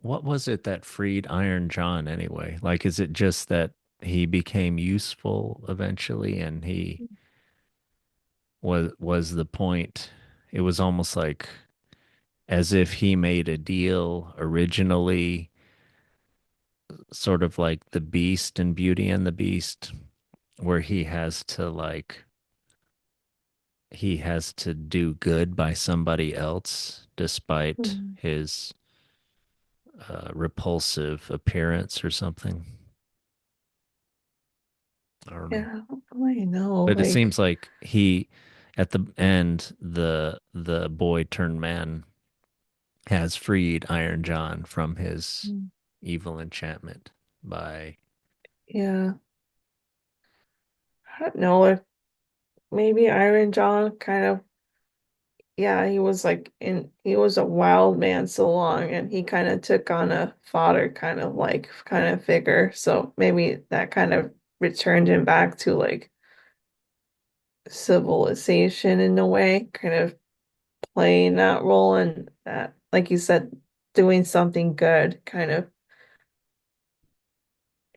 what was it that freed Iron John anyway? Like, is it just that he became useful eventually and he was the point? It was almost like as if he made a deal originally, sort of like the Beast and Beauty and the Beast, where he has to do good by somebody else despite Mm. his repulsive appearance or something. I don't know. Yeah, I don't really know. But it Like, seems like at the end, the boy turned man has freed Iron John from his mm, evil enchantment by, yeah, I don't know if maybe Iron John kind of, yeah, he was a wild man so long, and he kind of took on a father kind of figure. So maybe that kind of returned him back to like civilization in a way, kind of playing that role and that, like you said, doing something good, kind of,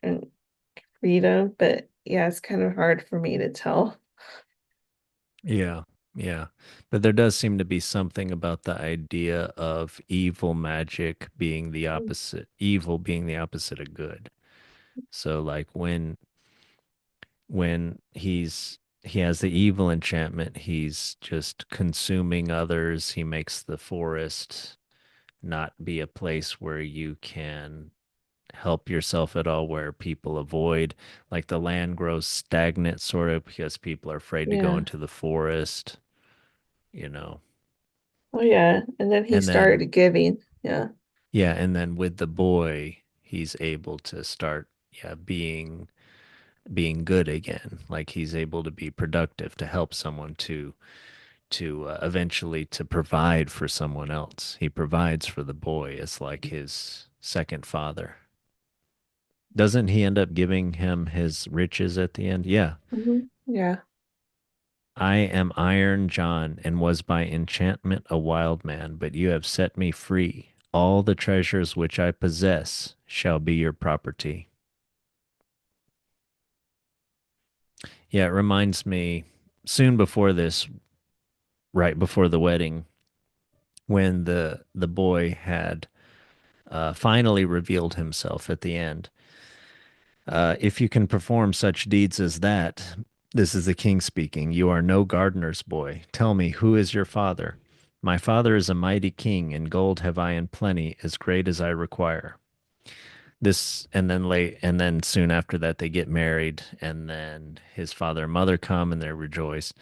and freedom. But yeah, it's kind of hard for me to tell. yeah, yeah. But there does seem to be something about the idea of evil being the opposite of good. So like when he has the evil enchantment, he's just consuming others. He makes the forest not be a place where you can help yourself at all, where people avoid, like the land grows stagnant sort of because people are afraid to go Yeah. into the forest, you know. Oh yeah. And then he And then started giving. Yeah. yeah, and then with the boy, he's able to start being good again. Like he's able to be productive to help someone to eventually to provide for someone else. He provides for the boy. It's like his second father. Doesn't he end up giving him his riches at the end? Yeah. Yeah. I am Iron John and was by enchantment a wild man, but you have set me free. All the treasures which I possess shall be your property. Yeah, it reminds me soon before this, right before the wedding, when the boy had finally revealed himself at the end. If you can perform such deeds as that, this is the king speaking. You are no gardener's boy. Tell me, who is your father? My father is a mighty king, and gold have I in plenty, as great as I require. This and then soon after that they get married, and then his father and mother come and they're rejoiced,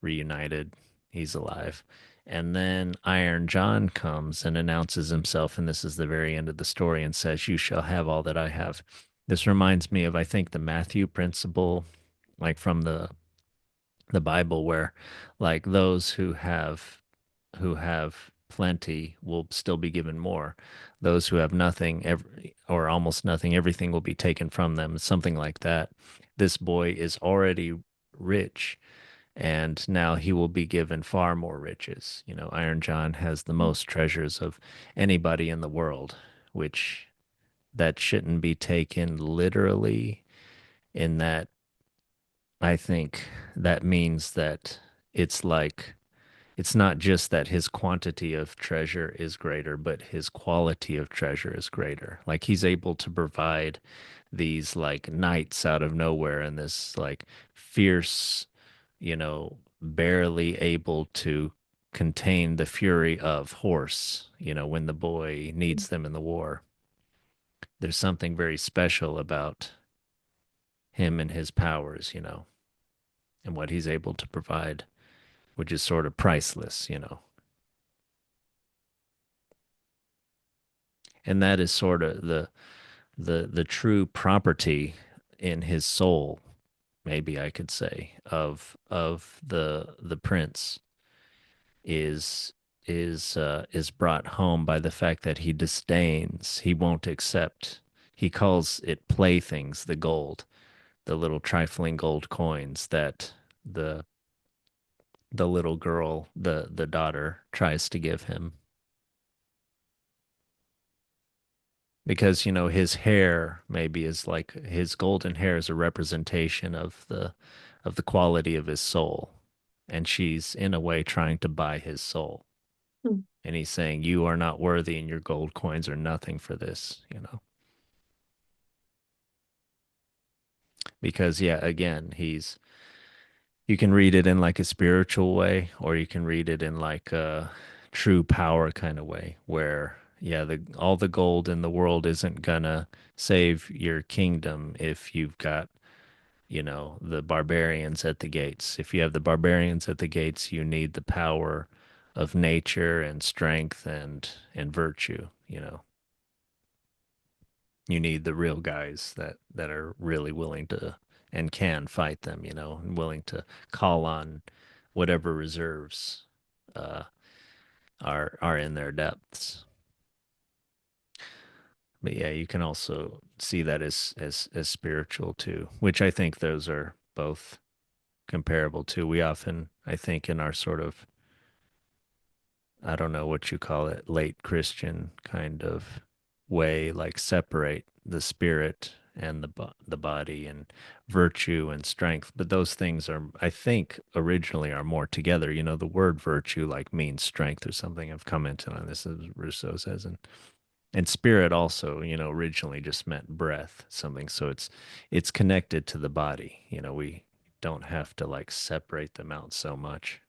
reunited. He's alive. And then Iron John comes and announces himself, and this is the very end of the story, and says, "You shall have all that I have." This reminds me of, I think, the Matthew principle, like from the Bible, where like those who have plenty will still be given more. Those who have nothing, or almost nothing, everything will be taken from them. Something like that. This boy is already rich, and now he will be given far more riches. You know, Iron John has the most treasures of anybody in the world, which that shouldn't be taken literally, in that I think that means that it's like it's not just that his quantity of treasure is greater, but his quality of treasure is greater. Like he's able to provide these like knights out of nowhere and this like fierce, barely able to contain the fury of horse, when the boy needs them in the war. There's something very special about him and his powers, and what he's able to provide, which is sort of priceless. And that is sort of the true property in his soul, maybe I could say, of the prince is is brought home by the fact that he disdains, he won't accept. He calls it playthings, the gold, the little trifling gold coins that the the little girl, the daughter, tries to give him. because his hair maybe is like his golden hair is a representation of the quality of his soul, and she's in a way trying to buy his soul, Hmm. and he's saying you are not worthy and your gold coins are nothing for this. Because yeah, again, he's you can read it in like a spiritual way, or you can read it in like a true power kind of way, where yeah, the all the gold in the world isn't gonna save your kingdom if you've got, the barbarians at the gates. If you have the barbarians at the gates, you need the power of nature and strength and virtue. You need the real guys that are really willing to and can fight them, and willing to call on whatever reserves uh, are in their depths. But yeah, you can also see that as spiritual too, which I think those are both comparable to. We often, I think, in our sort of, I don't know what you call it, late Christian kind of way, like separate the spirit and the body and virtue and strength. But those things are, I think, originally are more together. The word virtue like means strength or something. I've commented on this as Rousseau says, and spirit also, originally just meant breath, something. So it's connected to the body. We don't have to like separate them out so much.